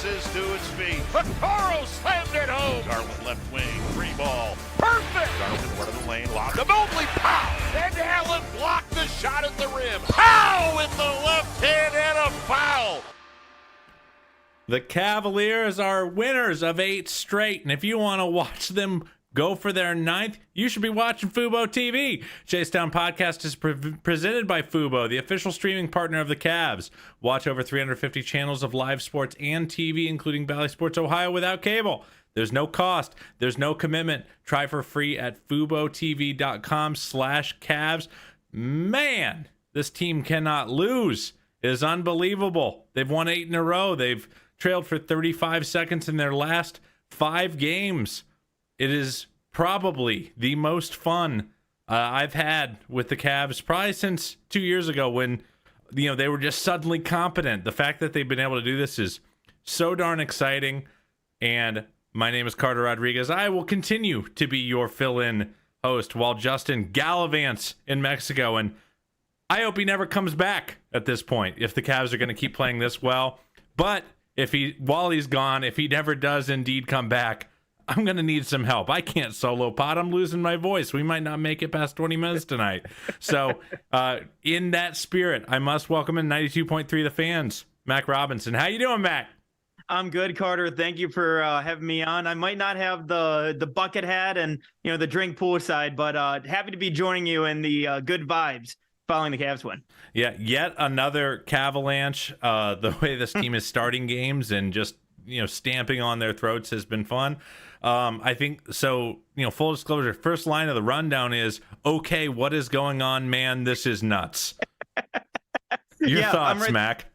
rises to its feet. Vaccaro slammed it home. Garland left wing, free ball. Perfect! Garland front of the lane, lob to Mobley. Pow! And Allen blocked the shot at the rim. Pow! With the left hand and a foul. The Cavaliers are winners of 8 straight, and if you want to watch them go for their 9th, you should be watching Fubo TV. Chasetown Podcast is presented by Fubo, the official streaming partner of the Cavs. Watch over 350 channels of live sports and TV, including Valley Sports Ohio, without cable. There's no cost. There's no commitment. Try for free at FuboTV.com/Cavs. Man, this team cannot lose. It is unbelievable. They've won 8 in a row. They've trailed for 35 seconds in their last 5 games. It is probably the most fun I've had with the Cavs probably since 2 years ago when they were just suddenly competent. The fact that they've been able to do this is so darn exciting. And my name is Carter Rodriguez. I will continue to be your fill-in host while Justin gallivants in Mexico. And I hope he never comes back at this point if the Cavs are going to keep playing this well. But while he's gone, if he never does indeed come back, I'm going to need some help. I can't solo pod. I'm losing my voice. We might not make it past 20 minutes tonight. So in that spirit, I must welcome in 92.3 The Fans, Mac Robinson. How you doing, Mac? I'm good, Carter. Thank you for having me on. I might not have the bucket hat and the drink poolside, but happy to be joining you in the good vibes following the Cavs win. Yeah, yet another Cavalanche. The way this team is starting games and just stamping on their throats has been fun. I think so. Full disclosure, first line of the rundown is, okay, what is going on, man? This is nuts. Your thoughts, Mac?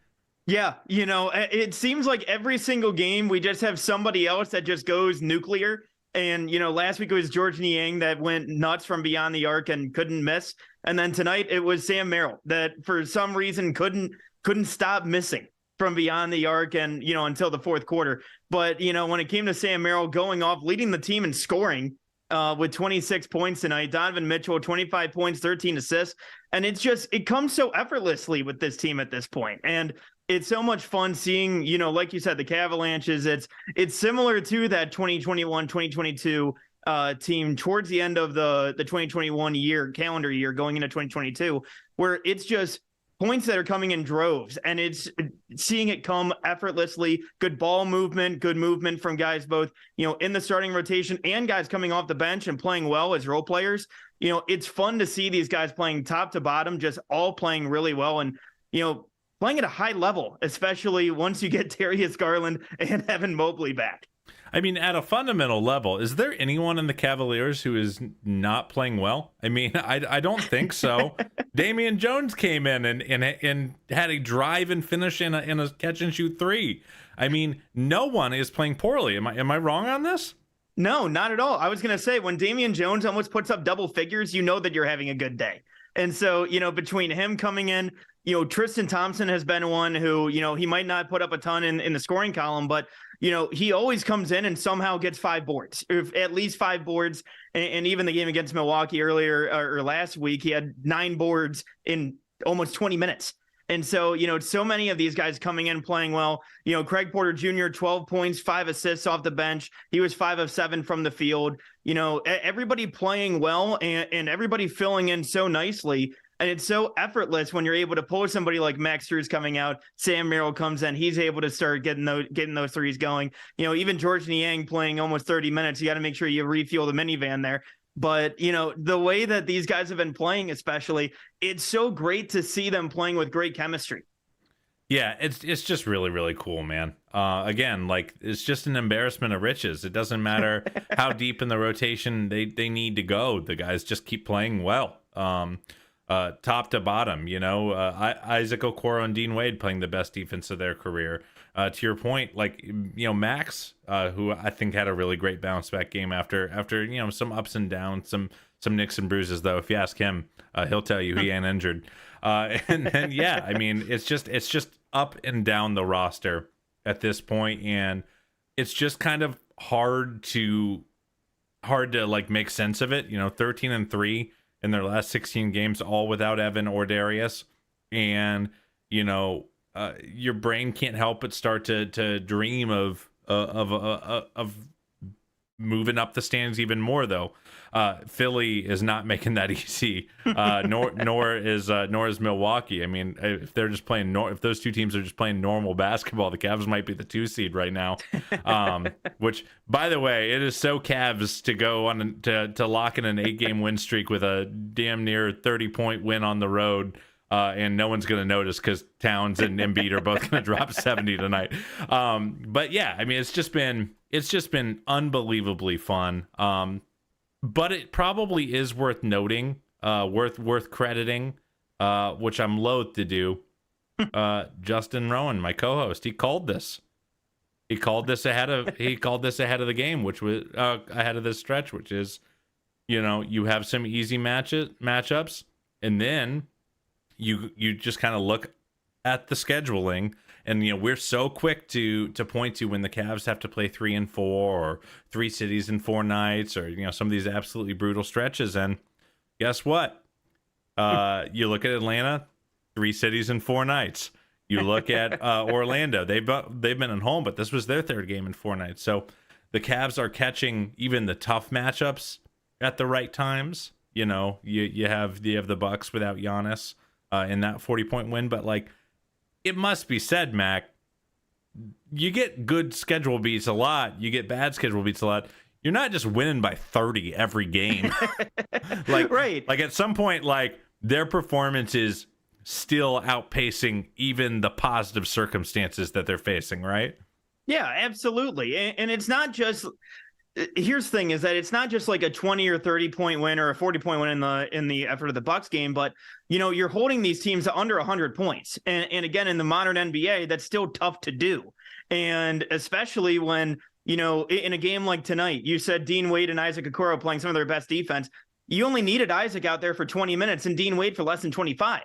Yeah, it seems like every single game we just have somebody else that just goes nuclear. And, last week it was George Niang that went nuts from beyond the arc and couldn't miss. And then tonight it was Sam Merrill that for some reason couldn't stop missing from beyond the arc and, until the fourth quarter. But, when it came to Sam Merrill going off, leading the team in scoring with 26 points tonight, Donovan Mitchell, 25 points, 13 assists. And it comes so effortlessly with this team at this point. And it's so much fun seeing, like you said, the Cavalanches. It's similar to that 2021-2022 team towards the end of the 2021 calendar year going into 2022, where it's just points that are coming in droves, and it's seeing it come effortlessly. Good ball movement, good movement from guys both, in the starting rotation and guys coming off the bench and playing well as role players. It's fun to see these guys playing top to bottom, just all playing really well and, playing at a high level, especially once you get Darius, Garland, and Evan Mobley back. I mean, at a fundamental level, is there anyone in the Cavaliers who is not playing well? I mean, I don't think so. Damian Jones came in and had a drive and finish in a catch and shoot 3. I mean, no one is playing poorly. Am I wrong on this? No, not at all. I was going to say, when Damian Jones almost puts up double figures, that you're having a good day. And so, between him coming in, Tristan Thompson has been one who, he might not put up a ton in the scoring column, but, he always comes in and somehow gets 5 boards, or at least 5 boards. And even the game against Milwaukee earlier or last week, he had 9 boards in almost 20 minutes. And so, so many of these guys coming in playing well. Craig Porter Jr., 12 points, 5 assists off the bench. He was 5 of 7 from the field. Everybody playing well and everybody filling in so nicely. And it's so effortless when you're able to pull somebody like Max Strus coming out. Sam Merrill comes in. He's able to start getting those threes going. Even George Niang playing almost 30 minutes. You got to make sure you refuel the minivan there. But, the way that these guys have been playing, especially, it's so great to see them playing with great chemistry. Yeah, it's just really, really cool, man. Again, it's just an embarrassment of riches. It doesn't matter how deep in the rotation they need to go. The guys just keep playing well. Top to bottom, Isaac Okoro and Dean Wade playing the best defense of their career. To your point, Max, who I think had a really great bounce back game after some ups and downs, some nicks and bruises. Though, if you ask him, he'll tell you he ain't injured. And then I mean, it's just up and down the roster at this point, and it's just kind of hard to make sense of it. 13-3. In their last 16 games, all without Evan or Darius. And, your brain can't help but start to dream of moving up the stands even more, though. Philly is not making that easy. Nor is Milwaukee. I mean, if they're just playing, if those two teams are just playing normal basketball, the Cavs might be the 2 seed right now. Which, by the way, it is so Cavs to go on to lock in an 8-game win streak with a damn near 30-point win on the road. And no one's going to notice because Towns and Embiid are both going to drop 70 tonight. But yeah, I mean, it's just been unbelievably fun. But it probably is worth noting, worth crediting, which I'm loath to do. Justin Rowan, my co-host, he called this. He called this ahead of the game, which was ahead of this stretch, which is, you have some easy matchups, and then you just kind of look at the scheduling, and we're so quick to point to when the Cavs have to play 3 and 4 or 3 cities in 4 nights, or some of these absolutely brutal stretches. And guess what? You look at Atlanta, 3 cities in 4 nights. You look at Orlando, they've been at home, but this was their 3rd game in 4 nights. So the Cavs are catching even the tough matchups at the right times. You have the Bucks without Giannis in that 40-point win, but it must be said, Mac, you get good schedule beats a lot. You get bad schedule beats a lot. You're not just winning by 30 every game. Right. At some point, their performance is still outpacing even the positive circumstances that they're facing, right? Yeah, absolutely. And it's not just, here's the thing, is that it's not just like a 20 or 30-point win or a 40-point win in the effort of the Bucks game, but you're holding these teams to under 100 points. And again, in the modern NBA, that's still tough to do. And especially when, in a game like tonight, you said Dean Wade and Isaac Okoro playing some of their best defense. You only needed Isaac out there for 20 minutes and Dean Wade for less than 25.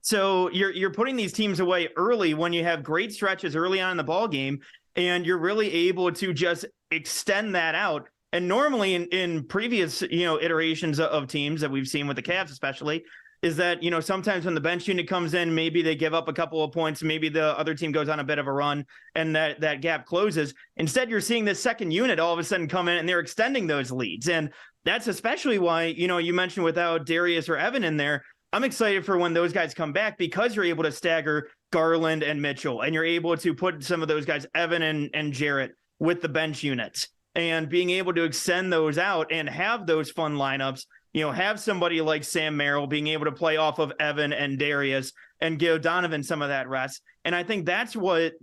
So you're putting these teams away early when you have great stretches early on in the ball game, and you're really able to just extend that out. And normally in previous, iterations of teams that we've seen with the Cavs especially, is that, sometimes when the bench unit comes in, maybe they give up a couple of points, maybe the other team goes on a bit of a run and that gap closes. Instead, you're seeing this second unit all of a sudden come in and they're extending those leads. And that's especially why, you mentioned without Darius or Evan in there, I'm excited for when those guys come back, because you're able to stagger Garland and Mitchell, and you're able to put some of those guys, Evan and Jarrett, with the bench units, and being able to extend those out and have those fun lineups, have somebody like Sam Merrill being able to play off of Evan and Darius and give Donovan some of that rest. And I think that's what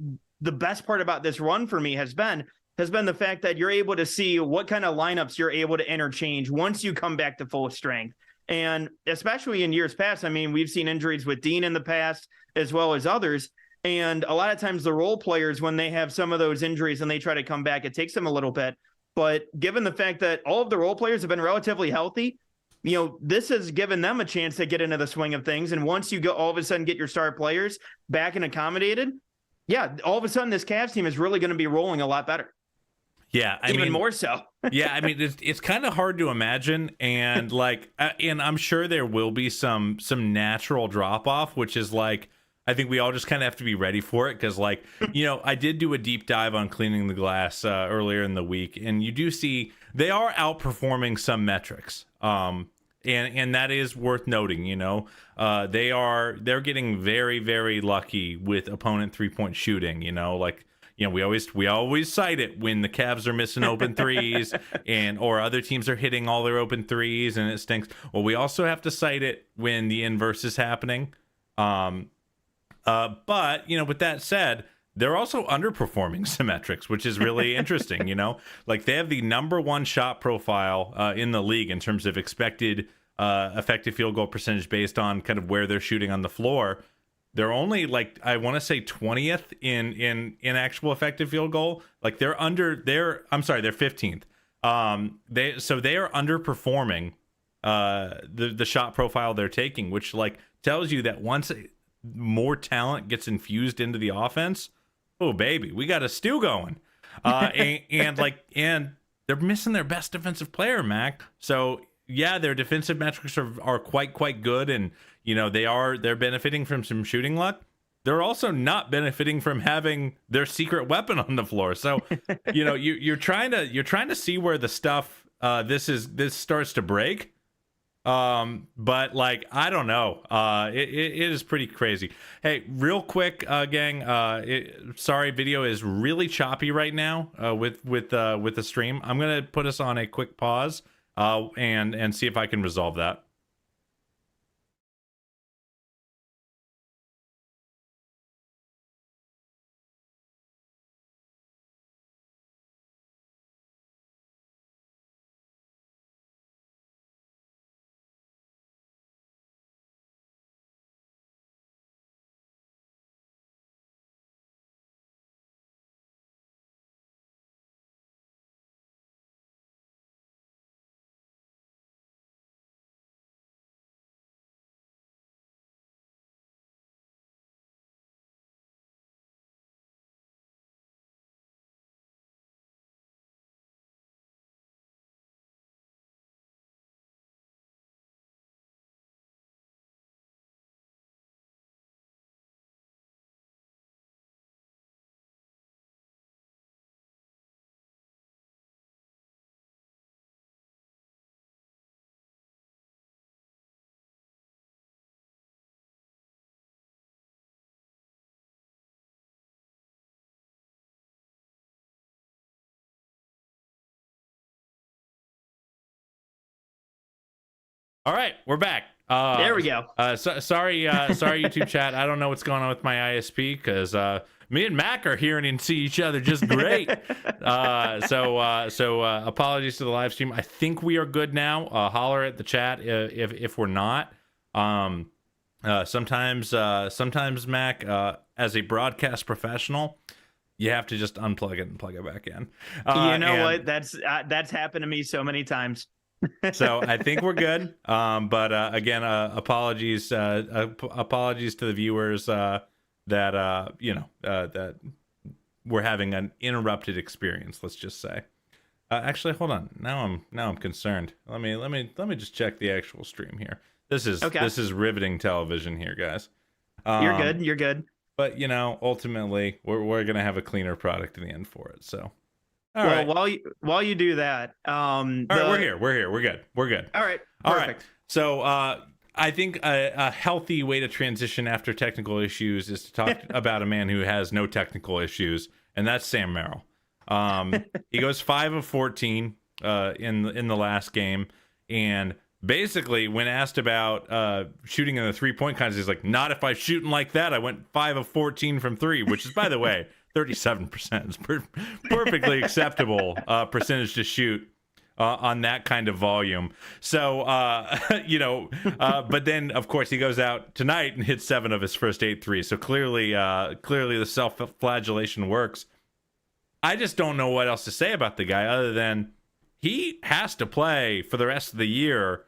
the best part about this run for me has been the fact that you're able to see what kind of lineups you're able to interchange once you come back to full strength. And especially in years past, I mean, we've seen injuries with Dean in the past as well as others. And a lot of times the role players, when they have some of those injuries and they try to come back, it takes them a little bit. But given the fact that all of the role players have been relatively healthy, this has given them a chance to get into the swing of things. And once you go, all of a sudden get your star players back and accommodated, yeah, all of a sudden this Cavs team is really going to be rolling a lot better. Yeah, I even mean, more so. Yeah, I mean, it's kind of hard to imagine, and and I'm sure there will be some natural drop off, which is I think we all just kind of have to be ready for it, because I did do a deep dive on Cleaning the Glass earlier in the week, and you do see they are outperforming some metrics, and that is worth noting. They're getting very, very lucky with opponent 3-point shooting. We always cite it when the Cavs are missing open threes or other teams are hitting all their open threes and it stinks. Well, we also have to cite it when the inverse is happening. But with that said, they're also underperforming some metrics, which is really interesting. They have the number 1 shot profile in the league in terms of expected effective field goal percentage based on kind of where they're shooting on the floor. They're only I want to say 20th in actual effective field goal. They're 15th. They are underperforming the shot profile they're taking, which tells you that once more talent gets infused into the offense, oh baby, we got a stew going. And they're missing their best defensive player, Mac. So yeah, their defensive metrics are quite good, and they're benefiting from some shooting luck. they're also not benefiting from having their secret weapon on the floor. So, you're trying to see where the stuff this starts to break. But like, I don't know. It is pretty crazy. Hey, real quick, gang. Sorry, video is really choppy right now. With the stream, I'm gonna put us on a quick pause. And see if I can resolve that. All right, we're back. There we go. Sorry, YouTube chat. I don't know what's going on with my ISP because me and Mac are hearing and see each other just great. So apologies to the live stream. I think we are good now. Holler at the chat if we're not. Sometimes Mac, as a broadcast professional, you have to just unplug it and plug it back in. What? That's happened to me so many times. So I think we're good. But again, apologies to the viewers that that we're having an interrupted experience. Let's just say. Actually, hold on. Now I'm concerned. Let me just check the actual stream here. This is riveting television here, guys. You're good. But ultimately, we're gonna have a cleaner product in the end for it. So. All right. While you do that, all right, we're here. We're good. All right. Perfect. All right. So I think a healthy way to transition after technical issues is to talk about a man who has no technical issues, and that's Sam Merrill. He goes 5 of 14 in the last game, and basically, when asked about shooting in the 3-point contest, he's like, "Not if I'm shooting like that. I went 5 of 14 from 3," which is, by the way, 37% is perfectly acceptable percentage to shoot on that kind of volume. So, but then, of course, he goes out tonight and hits 7 of his first 8 threes. So clearly the self-flagellation works. I just don't know what else to say about the guy other than he has to play for the rest of the year.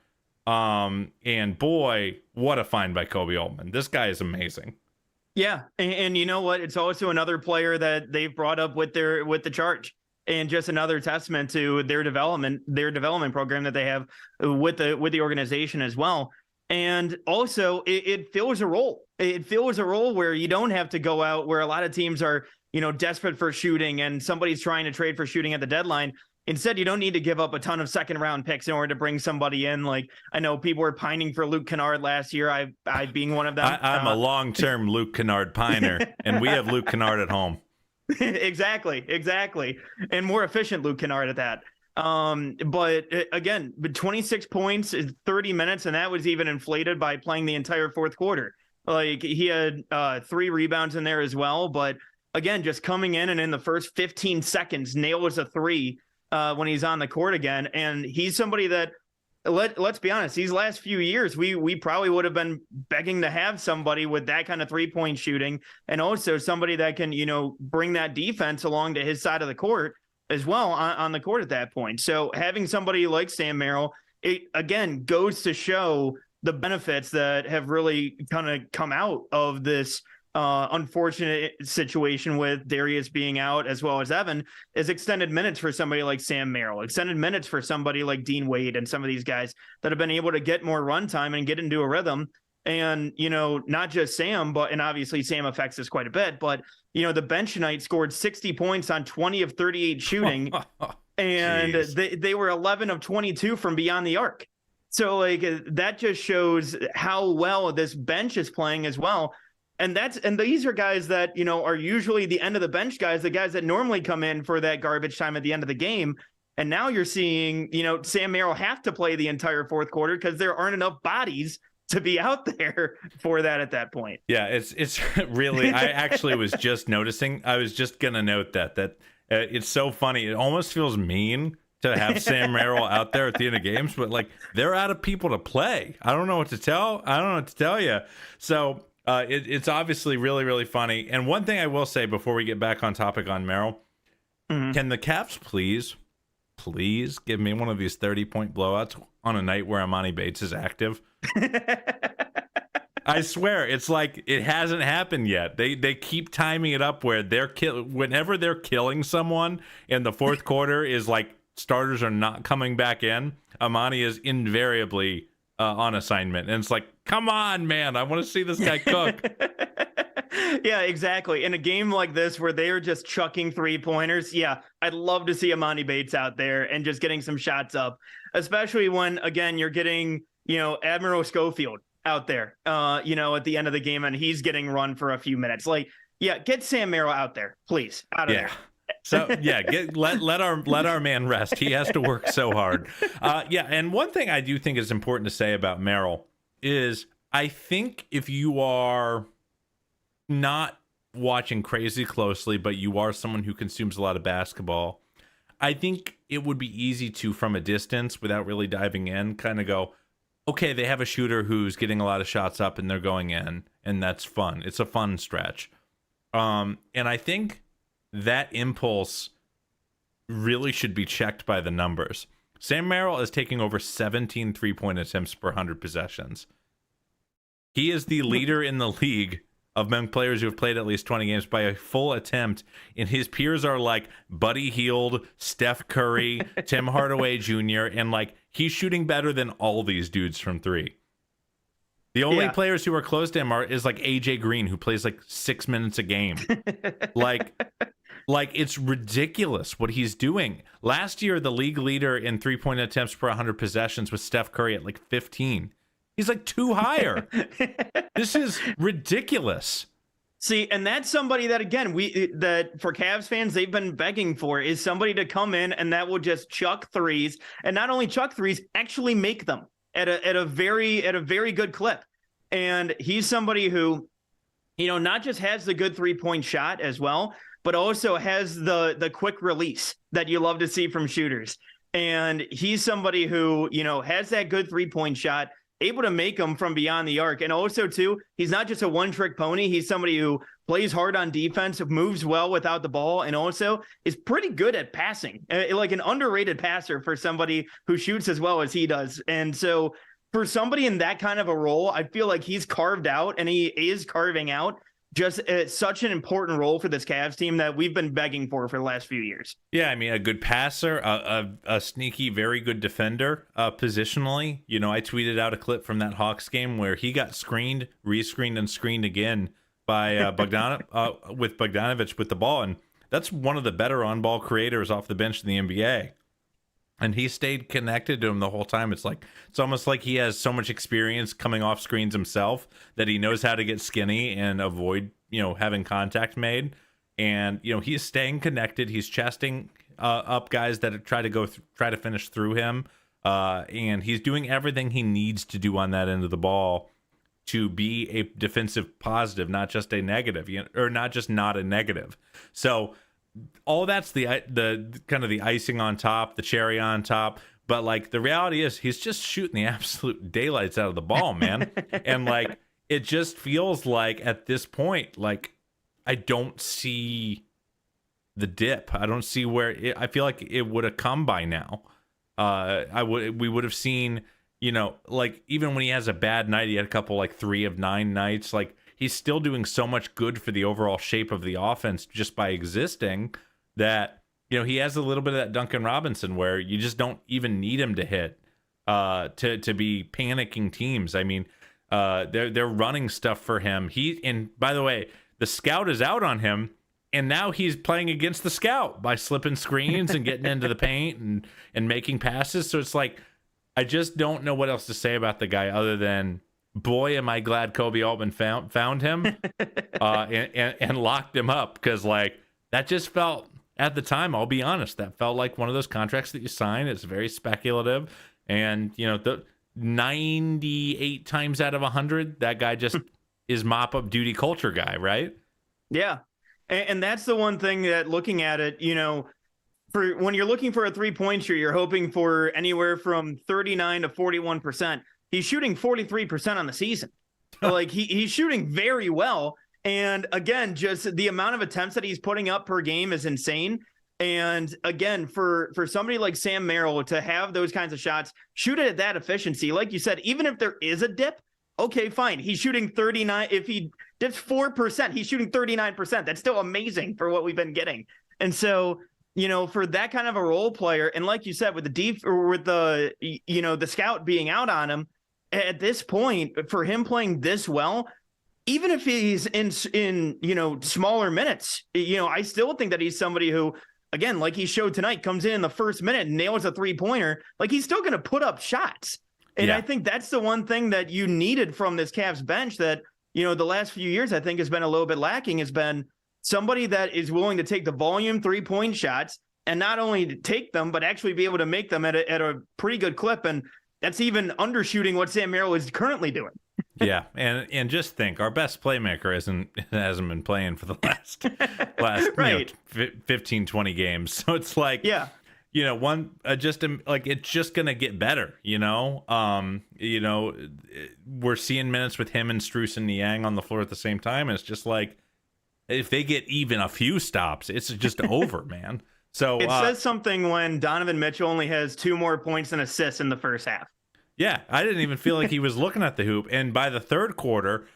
And boy, what a find by Kobe Altman. This guy is amazing. Yeah, and you know what? It's also another player that they've brought up with the charge, and just another testament to their development program that they have with the organization as well. And also, it fills a role. It fills a role where you don't have to go out where a lot of teams are, desperate for shooting, and somebody's trying to trade for shooting at the deadline. Instead, you don't need to give up a ton of second-round picks in order to bring somebody in. Like, I know people were pining for Luke Kennard last year, I being one of them. I'm a long-term Luke Kennard piner, and we have Luke Kennard at home. Exactly. And more efficient Luke Kennard at that. But again, 26 points is 30 minutes, and that was even inflated by playing the entire fourth quarter. Like, he had 3 rebounds in there as well. But again, just coming in and in the first 15 seconds, nails a 3. When he's on the court again. And he's somebody that, let's be honest, these last few years, we probably would have been begging to have somebody with that kind of 3-point shooting, and also somebody that can, bring that defense along to his side of the court as well on the court at that point. So having somebody like Sam Merrill, it again goes to show the benefits that have really kind of come out of this unfortunate situation with Darius being out, as well as Evan, is extended minutes for somebody like Sam Merrill, extended minutes for somebody like Dean Wade, and some of these guys that have been able to get more run time and get into a rhythm. And, not just Sam, and obviously Sam affects this quite a bit, but, the bench tonight scored 60 points on 20 of 38 shooting. And they were 11 of 22 from beyond the arc. So that just shows how well this bench is playing as well. And these are guys that, are usually the end of the bench guys, the guys that normally come in for that garbage time at the end of the game. And now you're seeing, Sam Merrill have to play the entire fourth quarter because there aren't enough bodies to be out there for that at that point. Yeah, it's really, I actually was just noticing, I was just going to note that it's so funny. It almost feels mean to have Sam Merrill out there at the end of games, but they're out of people to play. I don't know what to tell you. So it's obviously really, really funny. And one thing I will say before we get back on topic on Merrill, can the Cavs please give me one of these 30-point blowouts on a night where Amani Bates is active? I swear, it's like it hasn't happened yet. They keep timing it up where whenever they're killing someone in the fourth quarter is like starters are not coming back in. Amani is invariably on assignment, and it's like, come on, man, I want to see this guy cook. Yeah, exactly. In a game like this where they are just chucking 3-pointers, yeah, I'd love to see Amani Bates out there and just getting some shots up, especially when, again, you're getting, Admiral Schofield out there, at the end of the game, and he's getting run for a few minutes. Get Sam Merrill out there, please, out of there. So let our man rest. He has to work so hard. And one thing I do think is important to say about Merrill is I think if you are not watching crazy closely, but you are someone who consumes a lot of basketball, I think it would be easy to, from a distance, without really diving in, kind of go, okay, they have a shooter who's getting a lot of shots up and they're going in, and that's fun. It's a fun stretch. And I think that impulse really should be checked by the numbers. Sam Merrill is taking over 17 3-point attempts per 100 possessions. He is the leader in the league among players who have played at least 20 games by a full attempt, and his peers are like Buddy Hield, Steph Curry, Tim Hardaway Jr., and he's shooting better than all these dudes from three. The only players who are close to him is AJ Green, who plays 6 minutes a game. It's ridiculous what he's doing. Last year, the league leader in 3-point attempts per 100 possessions was Steph Curry at 15. He's 2 higher. This is ridiculous. See, and that's somebody that, again, that for Cavs fans, they've been begging for, is somebody to come in and that will just chuck threes, and not only chuck threes, actually make them at a very good clip. And he's somebody who, not just has the good 3-point shot as well, but also has the quick release that you love to see from shooters. And he's somebody who, has that good 3-point shot, able to make them from beyond the arc. And also, too, he's not just a one-trick pony. He's somebody who plays hard on defense, moves well without the ball, and also is pretty good at passing, like an underrated passer for somebody who shoots as well as he does. And so for somebody in that kind of a role, I feel like he's carved out, and he is carving out just such an important role for this Cavs team that we've been begging for the last few years. Yeah, I mean, a good passer, a sneaky, very good defender positionally. I tweeted out a clip from that Hawks game where he got screened, rescreened, and screened again by with Bogdanovic with the ball. And that's one of the better on-ball creators off the bench in the NBA. And he stayed connected to him the whole time. It's almost like he has so much experience coming off screens himself that he knows how to get skinny and avoid, having contact made. And, he's staying connected. He's chesting up guys that try to finish through him. And he's doing everything he needs to do on that end of the ball to be a defensive positive, not just a negative, or not a negative. So all that's the kind of the icing on top, the cherry on top. But the reality is he's just shooting the absolute daylights out of the ball, man. And it just feels like at this point, I don't see the dip. I don't see where I feel like it would have come by now. We would have seen, even when he has a bad night, he had a couple 3 of 9 nights, he's still doing so much good for the overall shape of the offense just by existing that, he has a little bit of that Duncan Robinson where you just don't even need him to hit to be panicking teams. I mean, They're running stuff for him. And by the way, the scout is out on him, and now he's playing against the scout by slipping screens and getting into the paint and making passes. So it's like, I just don't know what else to say about the guy other than, boy, am I glad Kobe Altman found him and locked him up, because like that just felt, at the time, I'll be honest, that felt like one of those contracts that you sign. It's very speculative, and the 98 times out of 100, that guy just is mop-up duty culture guy, right? Yeah. And that's the one thing that, looking at it, for when you're looking for a three-point shooter, you're hoping for anywhere from 39 to 41%. He's shooting 43% on the season. Like he's shooting very well. And again, just the amount of attempts that he's putting up per game is insane. And again, for somebody like Sam Merrill to have those kinds of shots, shoot it at that efficiency, like you said, even if there is a dip, okay, fine. He's shooting 39. If he dips 4%, he's shooting 39%. That's still amazing for what we've been getting. And so, for that kind of a role player, and like you said, with the scout being out on him at this point, for him playing this well, even if he's in smaller minutes, I still think that he's somebody who, again, like he showed tonight, comes in the first minute and nails a three-pointer. Like, he's still going to put up shots. And I think that's the one thing that you needed from this Cavs bench that, the last few years I think has been a little bit lacking, has been somebody that is willing to take the volume three-point shots, and not only to take them, but actually be able to make them at a pretty good clip. And that's even undershooting what Sam Merrill is currently doing. Yeah, and just think, our best playmaker hasn't been playing for the last right. 15, 20 games. So it's like, it's just gonna get better. We're seeing minutes with him and Strus and Niang on the floor at the same time, and it's just like, if they get even a few stops, it's just over, man. So it says something when Donovan Mitchell only has 2 more points than assists in the first half. Yeah, I didn't even feel like he was looking at the hoop. And by the third quarter,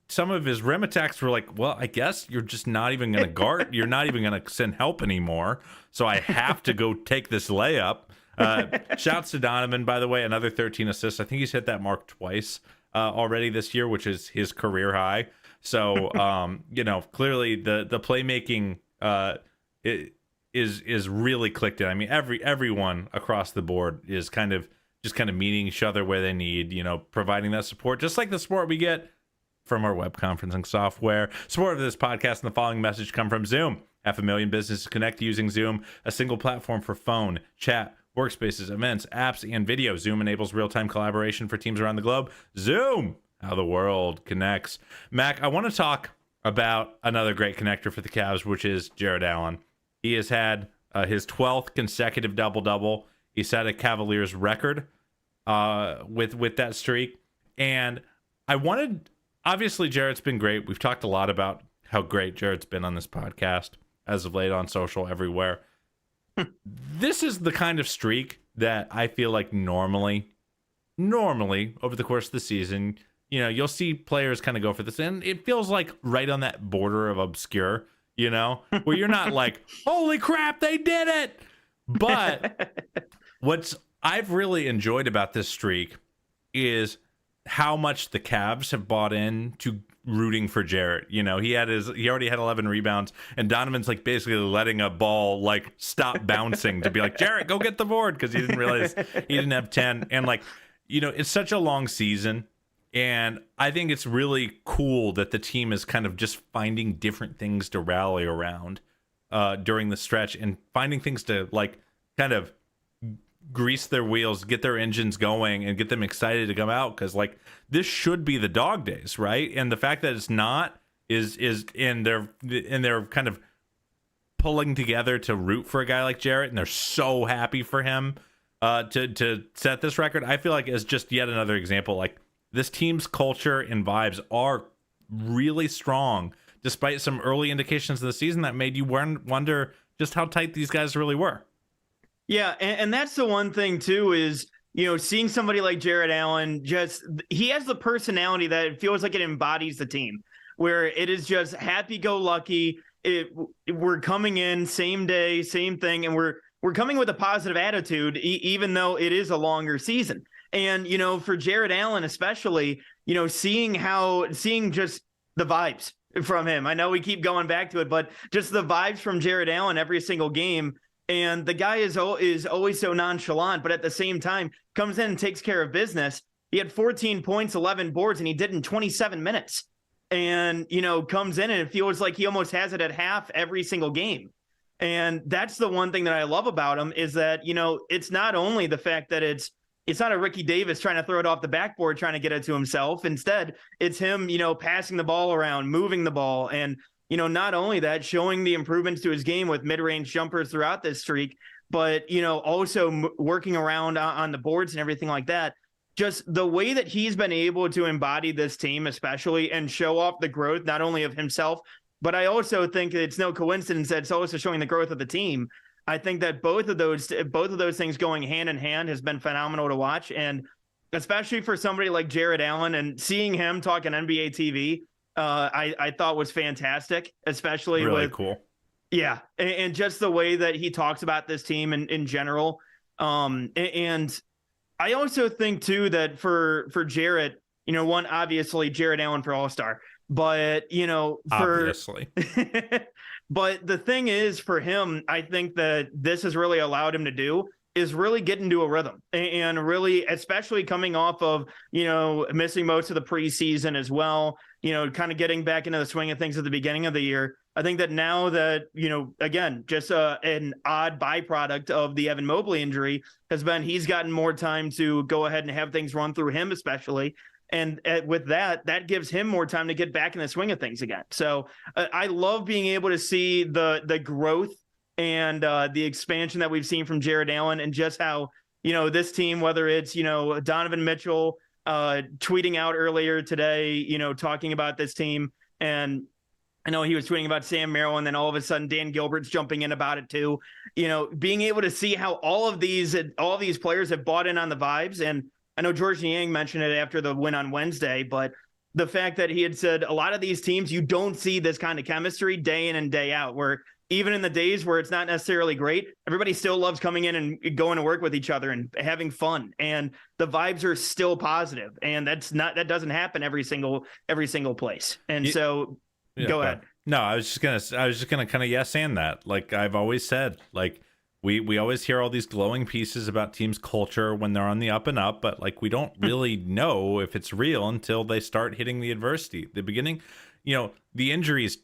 some of his rim attacks were like, well, I guess you're just not even going to guard. You're not even going to send help anymore. So I have to go take this layup. Shouts to Donovan, by the way, another 13 assists. I think he's hit that mark twice already this year, which is his career high. So, clearly the playmaking is really clicked in. I mean, everyone across the board is kind of meeting each other where they need, providing that support, just like the support we get from our web conferencing software. Support of this podcast and the following message come from Zoom. 500,000 businesses connect using Zoom, a single platform for phone, chat, workspaces, events, apps, and video. Zoom enables real-time collaboration for teams around the globe. Zoom, how the world connects. Mac, I want to talk about another great connector for the Cavs, which is Jarrett Allen. He has had his 12th consecutive double-double. He set a Cavaliers record with that streak. And obviously, Jarrett's been great. We've talked a lot about how great Jarrett's been on this podcast as of late, on social, everywhere. This is the kind of streak that I feel like normally over the course of the season, you'll see players kind of go for this. And it feels like right on that border of obscure, where you're not like, holy crap, they did it. But what's I've really enjoyed about this streak is how much the Cavs have bought in to rooting for Jarrett. He already had 11 rebounds, and Donovan's like basically letting a ball like stop bouncing to be like, Jarrett, go get the board, because he didn't realize he didn't have 10. And like, it's such a long season, and I think it's really cool that the team is kind of just finding different things to rally around during the stretch, and finding things to like kind of grease their wheels, get their engines going, and get them excited to come out, because like this should be the dog days, right? And the fact that it's not is in they're kind of pulling together to root for a guy like Jarrett, and they're so happy for him to set this record. I feel like is just yet another example. Like, this team's culture and vibes are really strong, despite some early indications of the season that made you wonder just how tight these guys really were. Yeah, and that's the one thing, too, is, seeing somebody like Jarrett Allen, he has the personality that it feels like it embodies the team, where it is just happy-go-lucky. We're coming in, same day, same thing, and we're coming with a positive attitude, even though it is a longer season. And, for Jarrett Allen, especially, seeing just the vibes from him. I know we keep going back to it, but just the vibes from Jarrett Allen every single game. And the guy is always so nonchalant, but at the same time comes in and takes care of business. He had 14 points, 11 boards, and he did in 27 minutes. And, comes in and it feels like he almost has it at half every single game. And that's the one thing that I love about him is that, it's not only the fact that it's not a Ricky Davis trying to throw it off the backboard, trying to get it to himself. Instead, it's him, passing the ball around, moving the ball. And, not only that, showing the improvements to his game with mid-range jumpers throughout this streak, but, also working around on the boards and everything like that. Just the way that he's been able to embody this team, especially, and show off the growth, not only of himself, but I also think it's no coincidence that it's also showing the growth of the team. I think that both of those things going hand in hand has been phenomenal to watch. And especially for somebody like Jarrett Allen, and seeing him talk on NBA TV, I thought was fantastic, especially really cool. Yeah. And just the way that he talks about this team in general. And I also think too, that for Jarrett, one, obviously Jarrett Allen for All-Star, but, obviously. But the thing is, for him, I think that this has really allowed him to do is really get into a rhythm, and really, especially coming off of, missing most of the preseason as well, kind of getting back into the swing of things at the beginning of the year. I think that now that, again, just an odd byproduct of the Evan Mobley injury has been he's gotten more time to go ahead and have things run through him, especially. And with that gives him more time to get back in the swing of things again. So I love being able to see the growth and the expansion that we've seen from Jarrett Allen, and just how, this team, whether it's, Donovan Mitchell tweeting out earlier today, talking about this team. And I know he was tweeting about Sam Merrill, and then all of a sudden Dan Gilbert's jumping in about it too. Being able to see how all of these players have bought in on the vibes. And I know George Niang mentioned it after the win on Wednesday, but the fact that he had said a lot of these teams, you don't see this kind of chemistry day in and day out, where even in the days where it's not necessarily great, everybody still loves coming in and going to work with each other and having fun. And the vibes are still positive. And that doesn't happen every single place. And so go ahead. No, I was just gonna kind of yes and that. Like I've always said, like we always hear all these glowing pieces about teams' culture when they're on the up and up, but like we don't really know if it's real until they start hitting the adversity. The beginning, the injuries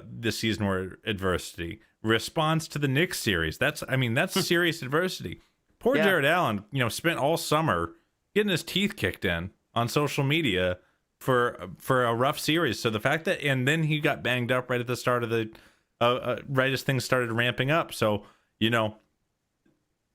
this season were adversity. Response to the Knicks series, that's serious adversity. Poor Jarrett Allen, spent all summer getting his teeth kicked in on social media for a rough series. So the fact that, and then he got banged up right at the start of the right as things started ramping up. So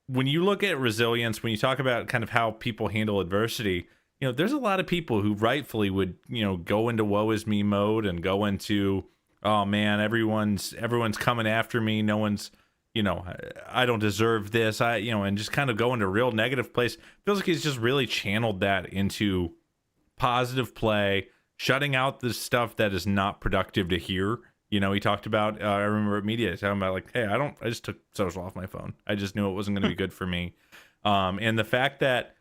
when you look at resilience, when you talk about kind of how people handle adversity, there's a lot of people who rightfully would, go into woe is me mode and go into, oh man, everyone's coming after me. No one's, I don't deserve this. And just kind of go into a real negative place. Feels like he's just really channeled that into positive play, shutting out the stuff that is not productive to hear. He talked about, I remember at media talking about like, hey, I just took social off my phone. I just knew it wasn't going to be good for me. And the fact that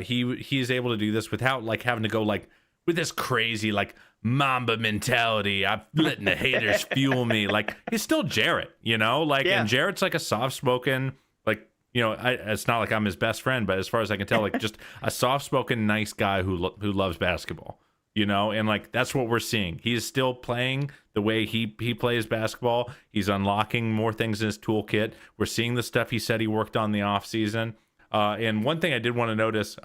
he's able to do this without like having to go like with this crazy like Mamba mentality, I'm letting the haters fuel me. Like he's still Jarrett, and Jarrett's like a soft-spoken, like, it's not like I'm his best friend, but as far as I can tell, like just a soft-spoken, nice guy who loves basketball. And like that's what we're seeing. He is still playing the way he plays basketball. He's unlocking more things in his toolkit. We're seeing the stuff he said he worked on the offseason. And one thing I did want to notice,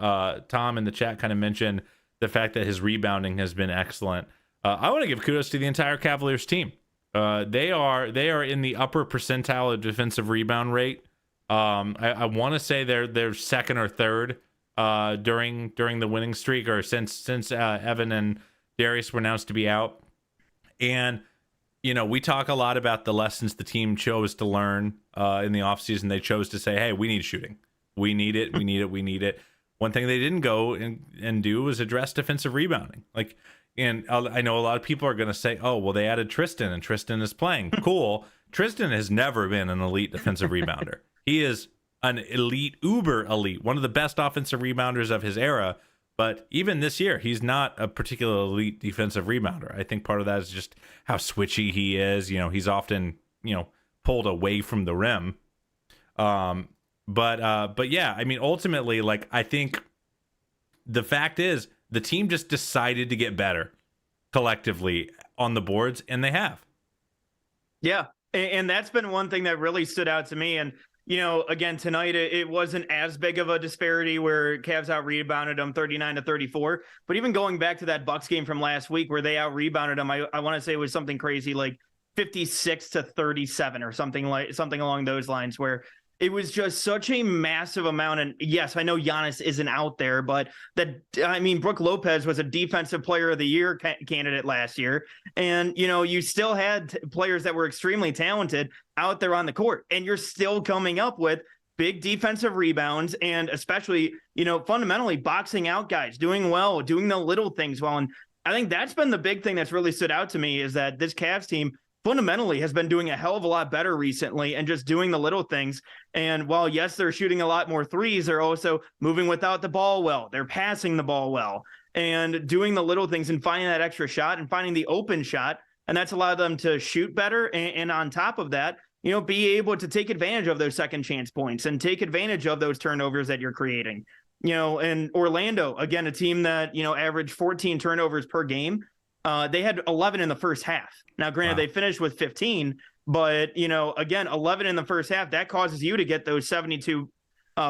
Tom in the chat kind of mentioned the fact that his rebounding has been excellent. I want to give kudos to the entire Cavaliers team. They are in the upper percentile of defensive rebound rate. I want to say they're second or third during the winning streak, or since Evan and Darius were announced to be out. And we talk a lot about the lessons the team chose to learn in the offseason. They chose to say, hey, we need shooting, we need it. One thing they didn't go and do was address defensive rebounding. Like, and I know a lot of people are going to say, oh, well, they added Tristan and Tristan is playing. Cool. Tristan has never been an elite defensive rebounder. He is an elite, uber elite, one of the best offensive rebounders of his era. But even this year, he's not a particular elite defensive rebounder. I think part of that is just how switchy he is. He's often, pulled away from the rim. But yeah, I mean, ultimately, like, I think the fact is the team just decided to get better collectively on the boards, and they have. Yeah. And that's been one thing that really stood out to me. And, again, tonight, it wasn't as big of a disparity where Cavs out-rebounded them 39-34. But even going back to that Bucks game from last week where they out-rebounded them, I want to say it was something crazy like 56-37 or something along those lines, where it was just such a massive amount. And yes, I know Giannis isn't out there, but Brook Lopez was a defensive player of the year candidate last year. And, you still had players that were extremely talented out there on the court, and you're still coming up with big defensive rebounds and especially, fundamentally boxing out guys, doing well, doing the little things well. And I think that's been the big thing that's really stood out to me, is that this Cavs team fundamentally has been doing a hell of a lot better recently and just doing the little things. And while, yes, they're shooting a lot more threes, they're also moving without the ball well. They're passing the ball well and doing the little things and finding that extra shot and finding the open shot. And that's allowed them to shoot better. And on top of that, be able to take advantage of those second chance points and take advantage of those turnovers that you're creating. And Orlando, again, a team that, averaged 14 turnovers per game. They had 11 in the first half. Now, granted, They finished with 15, but, again, 11 in the first half, that causes you to get those 72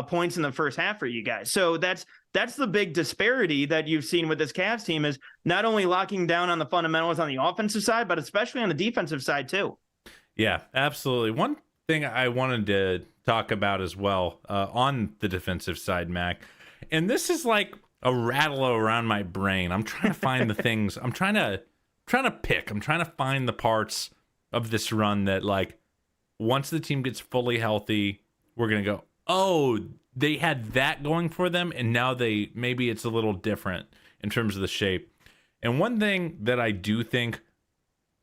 points in the first half for you guys. So that's the big disparity that you've seen with this Cavs team, is not only locking down on the fundamentals on the offensive side, but especially on the defensive side too. Yeah, absolutely. One thing I wanted to talk about as well on the defensive side, Mac, and this is like a rattler around my brain. I'm trying to find the things. I'm trying to pick. I'm trying to find the parts of this run that, like, once the team gets fully healthy, we're going to go, oh, they had that going for them, and now maybe it's a little different in terms of the shape. And one thing that I do think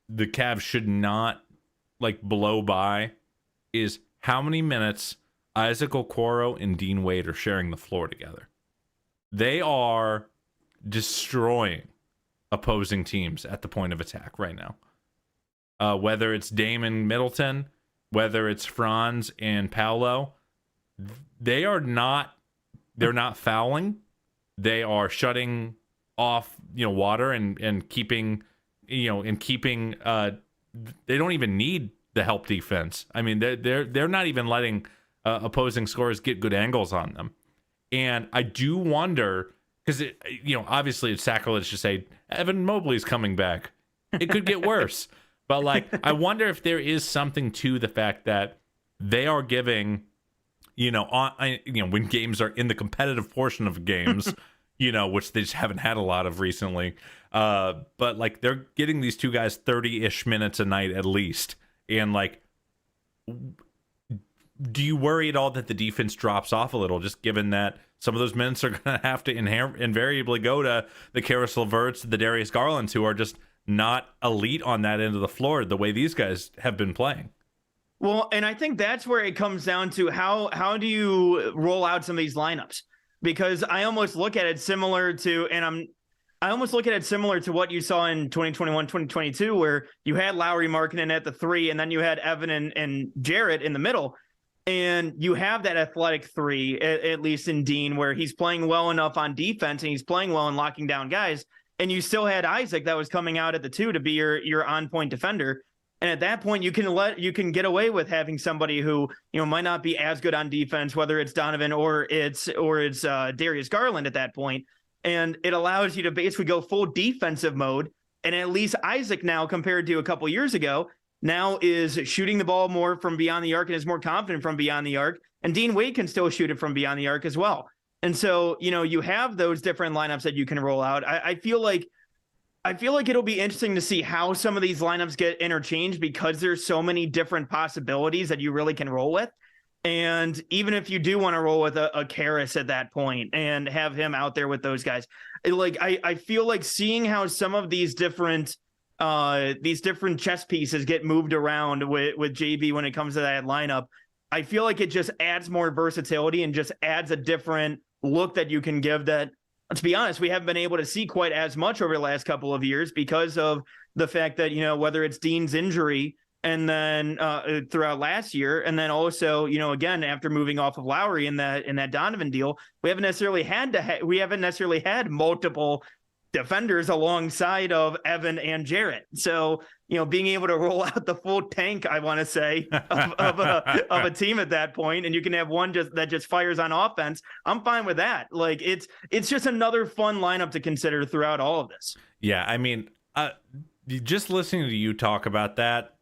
the Cavs should not, like, blow by is how many minutes Isaac Okoro and Dean Wade are sharing the floor together. They are destroying opposing teams at the point of attack right now. Whether it's Dame and Middleton, whether it's Franz and Paolo, they're not fouling. They are shutting off, water and keeping, they don't even need the help defense. I mean, they're not even letting opposing scorers get good angles on them. And I do wonder, because obviously it's sacrilege to say Evan Mobley's coming back. It could get worse. But, like, I wonder if there is something to the fact that they are giving, when games are in the competitive portion of games, which they just haven't had a lot of recently. But, like, they're getting these two guys 30-ish minutes a night at least. And, like, do you worry at all that the defense drops off a little, just given that some of those minutes are going to have to invariably go to the Karis LeVerts, the Darius Garlands, who are just not elite on that end of the floor the way these guys have been playing? Well, and I think that's where it comes down to how do you roll out some of these lineups? Because I almost look at it similar to, what you saw in 2021, 2022, where you had Lowry Markkanen at the 3, and then you had Evan and Jarrett in the middle. And you have that athletic 3, at least in Dean, where he's playing well enough on defense and he's playing well and locking down guys. And you still had Isaac that was coming out at the 2 to be your on-point defender. And at that point, you can get away with having somebody who, might not be as good on defense, whether it's Donovan or it's Darius Garland at that point. And it allows you to basically go full defensive mode. And at least Isaac now, compared to a couple years ago, now is shooting the ball more from beyond the arc and is more confident from beyond the arc. And Dean Wade can still shoot it from beyond the arc as well. And so, you have those different lineups that you can roll out. I feel like it'll be interesting to see how some of these lineups get interchanged, because there's so many different possibilities that you really can roll with. And even if you do want to roll with a Karis at that point and have him out there with those guys, I feel like seeing how some of these different chess pieces get moved around with JB when it comes to that lineup, I feel like it just adds more versatility and just adds a different look that you can give that, let's be honest, we haven't been able to see quite as much over the last couple of years because of the fact that, whether it's Dean's injury and then throughout last year, and then also, again, after moving off of Lowry in that Donovan deal, we haven't necessarily had multiple defenders alongside of Evan and Jarrett. So, being able to roll out the full tank, I want to say, of a team at that point, and you can have one that just fires on offense, I'm fine with that. Like, it's just another fun lineup to consider throughout all of this. Yeah, I mean, just listening to you talk about that,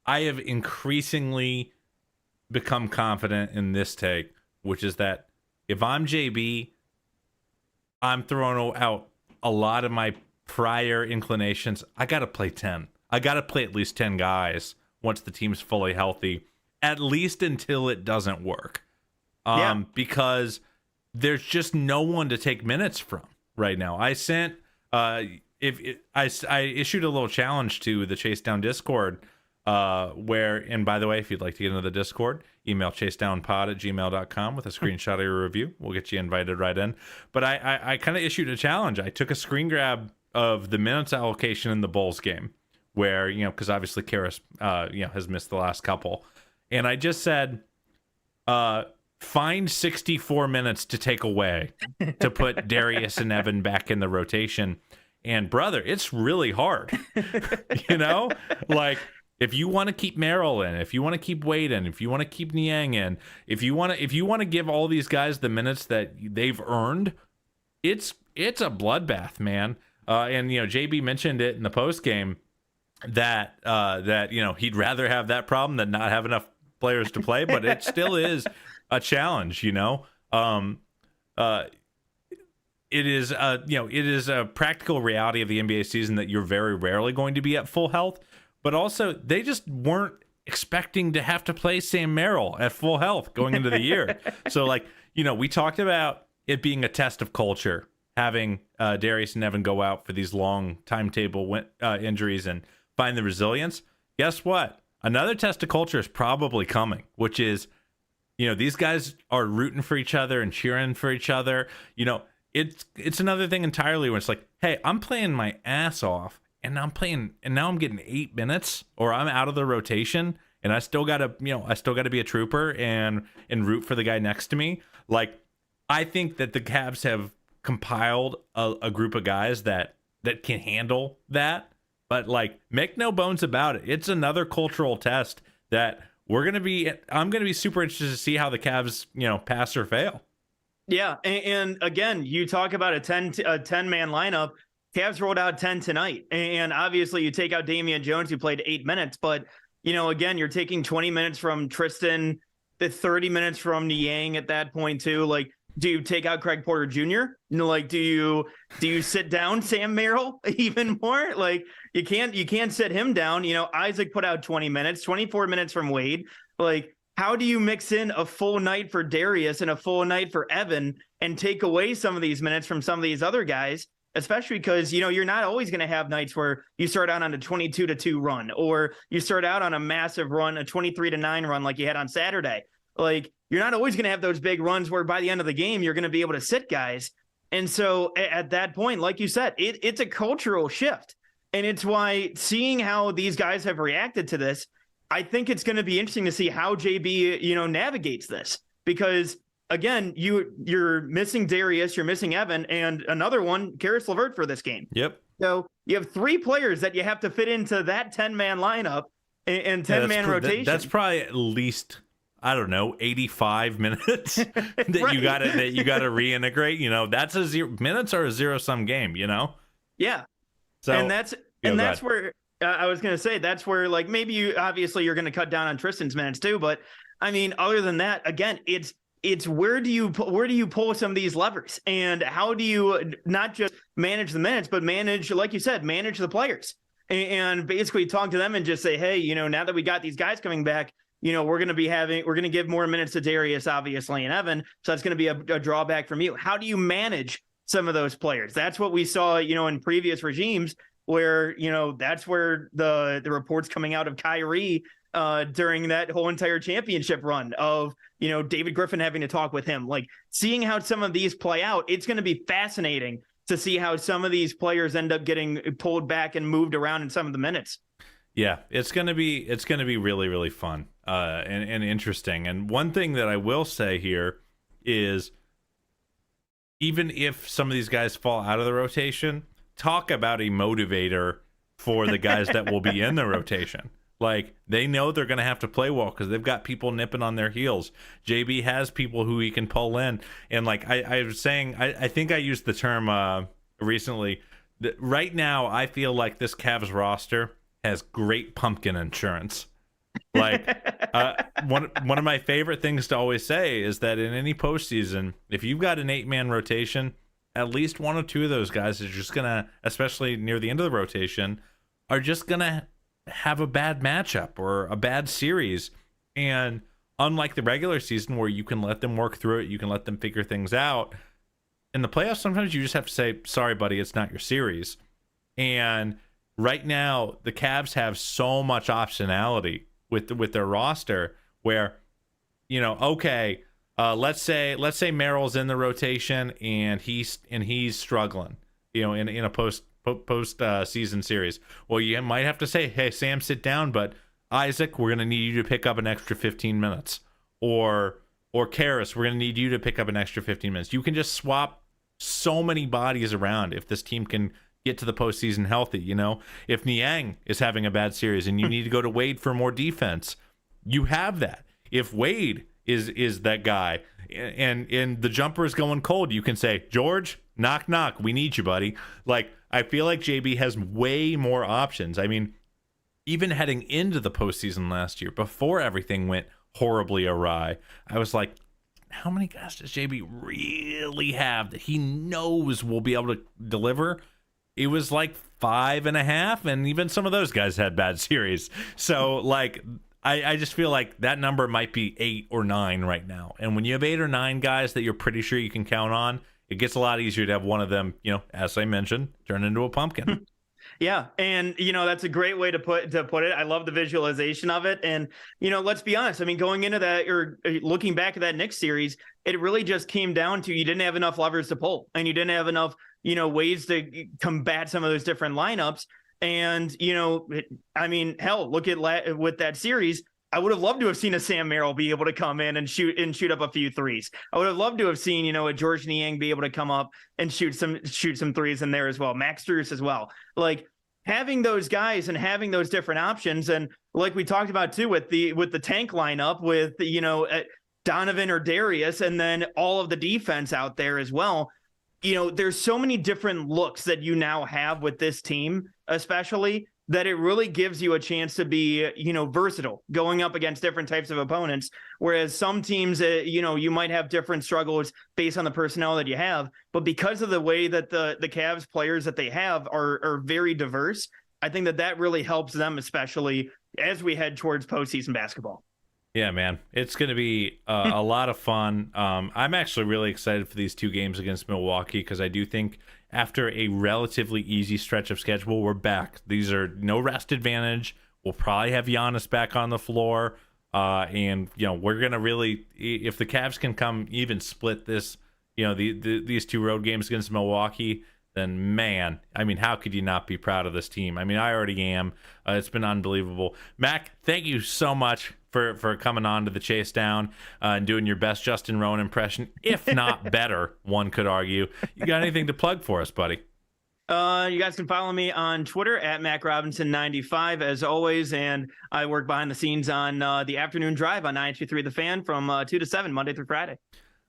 I have increasingly become confident in this take, which is that if I'm JB, I'm throwing out a lot of my prior inclinations. I got to play 10. I got to play at least 10 guys once the team's fully healthy, at least until it doesn't work. Because there's just no one to take minutes from right now. I sent I issued a little challenge to the Chase Down Discord where, and by the way, if you'd like to get into the Discord, email chasedownpod@gmail.com with a screenshot of your review. We'll get you invited right in. But I kind of issued a challenge. I took a screen grab of the minutes allocation in the Bulls game where, because obviously Karras, has missed the last couple. And I just said, find 64 minutes to take away to put Darius and Evan back in the rotation. And brother, it's really hard, like, if you want to keep Merrill in, if you want to keep Wade in, if you want to keep Niang in, if you want to give all these guys the minutes that they've earned, it's a bloodbath, man. And JB mentioned it in the post game that he'd rather have that problem than not have enough players to play, but it still is a challenge. It is a practical reality of the NBA season that you're very rarely going to be at full health. But also, they just weren't expecting to have to play Sam Merrill at full health going into the year. So, we talked about it being a test of culture, having Darius and Evan go out for these long timetable injuries and find the resilience. Guess what? Another test of culture is probably coming, which is, these guys are rooting for each other and cheering for each other. It's another thing entirely when it's like, hey, I'm playing my ass off. And now I'm getting 8 minutes, or I'm out of the rotation, and I still gotta be a trooper and root for the guy next to me. Like, I think that the Cavs have compiled a group of guys that can handle that. But make no bones about it, it's another cultural test that I'm gonna be super interested to see how the Cavs, pass or fail. Yeah, and again, you talk about a 10-man lineup. Cavs rolled out 10 tonight, and obviously you take out Damian Jones, who played 8 minutes, but again, you're taking 20 minutes from Tristan, the 30 minutes from Niang at that point too. Like, do you take out Craig Porter Jr.? Do you sit down Sam Merrill even more? Like, you can't sit him down. Isaac put out 20 minutes, 24 minutes from Wade. Like, how do you mix in a full night for Darius and a full night for Evan and take away some of these minutes from some of these other guys? Especially because, you're not always going to have nights where you start out on a 22-2 run, or you start out on a massive run, a 23-9 run like you had on Saturday. Like, you're not always going to have those big runs where by the end of the game, you're going to be able to sit guys. And so at that point, like you said, it's a cultural shift. And it's why seeing how these guys have reacted to this, I think it's going to be interesting to see how JB, navigates this. Because again, you're missing Darius, you're missing Evan, and another one, Caris LeVert, for this game. Yep. So you have 3 players that you have to fit into that 10-man lineup and 10-man rotation. That's probably at least, I don't know, 85 minutes that right. you gotta reintegrate. That's minutes are a zero-sum game. Yeah. So and that's where I was gonna say that's where maybe you're gonna cut down on Tristan's minutes too, but I mean, other than that, again, it's where do you pull some of these levers, and how do you not just manage the minutes, but manage, like you said, manage the players, and basically talk to them and just say, hey, now that we got these guys coming back, we're going to give more minutes to Darius, obviously, and Evan. So that's going to be a drawback from you. How do you manage some of those players? That's what we saw, in previous regimes where, that's where the reports coming out of Kyrie during that whole entire championship run of, David Griffin having to talk with him, like seeing how some of these play out. It's going to be fascinating to see how some of these players end up getting pulled back and moved around in some of the minutes. Yeah, it's gonna be really, really fun and interesting. And one thing that I will say here is, even if some of these guys fall out of the rotation, talk about a motivator for the guys that will be in the rotation. Like, they know they're going to have to play well because they've got people nipping on their heels. JB has people who he can pull in. And like I was saying, I think I used the term recently. Right now, I feel like this Cavs roster has great pumpkin insurance. Like, one of my favorite things to always say is that in any postseason, if you've got an 8-man rotation, at least one or two of those guys is just going to, especially near the end of the rotation, are just going to have a bad matchup or a bad series. And unlike the regular season where you can let them work through it, you can let them figure things out, in the playoffs sometimes you just have to say, sorry buddy, it's not your series. And right now the Cavs have so much optionality with their roster where, okay, let's say Merrill's in the rotation and he's struggling, in a post season series. Well, you might have to say, hey, Sam, sit down, but Isaac, we're going to need you to pick up an extra 15 minutes. Or Karras, we're going to need you to pick up an extra 15 minutes. You can just swap so many bodies around if this team can get to the postseason healthy. If Niang is having a bad series and you need to go to Wade for more defense, you have that. If Wade is that guy and the jumper is going cold, you can say, George, knock, knock, we need you, buddy. Like, I feel like JB has way more options. I mean, even heading into the postseason last year, before everything went horribly awry, I was like, how many guys does JB really have that he knows will be able to deliver? It was like 5.5, and even some of those guys had bad series. So, like, I just feel like that number might be 8 or 9 right now. And when you have 8 or 9 guys that you're pretty sure you can count on, it gets a lot easier to have one of them, as I mentioned, turn into a pumpkin. Yeah. And, that's a great way to put it. I love the visualization of it. And, let's be honest. I mean, going into that or looking back at that Knicks series, it really just came down to you didn't have enough levers to pull and you didn't have enough, ways to combat some of those different lineups. And, I mean, hell, look at with that series. I would have loved to have seen a Sam Merrill be able to come in and shoot up a few threes. I would have loved to have seen, a George Niang be able to come up and shoot some threes in there as well. Max Strus as well. Like, having those guys and having those different options. And like we talked about too, with the tank lineup with, Donovan or Darius, and then all of the defense out there as well. There's so many different looks that you now have with this team, especially, that it really gives you a chance to be, versatile going up against different types of opponents. Whereas some teams, you might have different struggles based on the personnel that you have. But because of the way that the Cavs players that they have are very diverse, I think that really helps them, especially as we head towards postseason basketball. Yeah, man, it's going to be a lot of fun. I'm actually really excited for these 2 games against Milwaukee because I do think after a relatively easy stretch of schedule, we're back. These are no rest advantage. We'll probably have Giannis back on the floor. And, we're going to really, if the Cavs can come even split this, these 2 road games against Milwaukee, then, man, I mean, how could you not be proud of this team? I mean, I already am. It's been unbelievable. Mac, thank you so much for coming on to the Chase Down and doing your best Justin Rowan impression, if not better, one could argue. You got anything to plug for us, buddy? You guys can follow me on Twitter at MacRobinson95 as always, and I work behind the scenes on the afternoon drive on 923 The Fan from 2 to 7 Monday through Friday.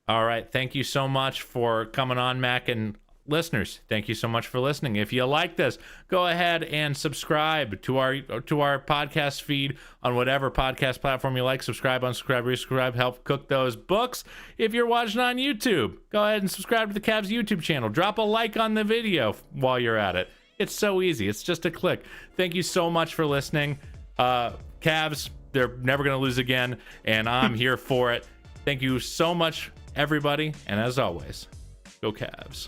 All right, thank you so much for coming on, Mac, and listeners, thank you so much for listening. If you like this, go ahead and subscribe to our podcast feed on whatever podcast platform you like. Subscribe, unsubscribe, resubscribe, help cook those books. If you're watching on YouTube, go ahead and subscribe to the Cavs YouTube channel. Drop a like on the video while you're at it. It's so easy. It's just a click. Thank you so much for listening. Cavs, they're never going to lose again, and I'm here for it. Thank you so much, everybody, and as always, go Cavs.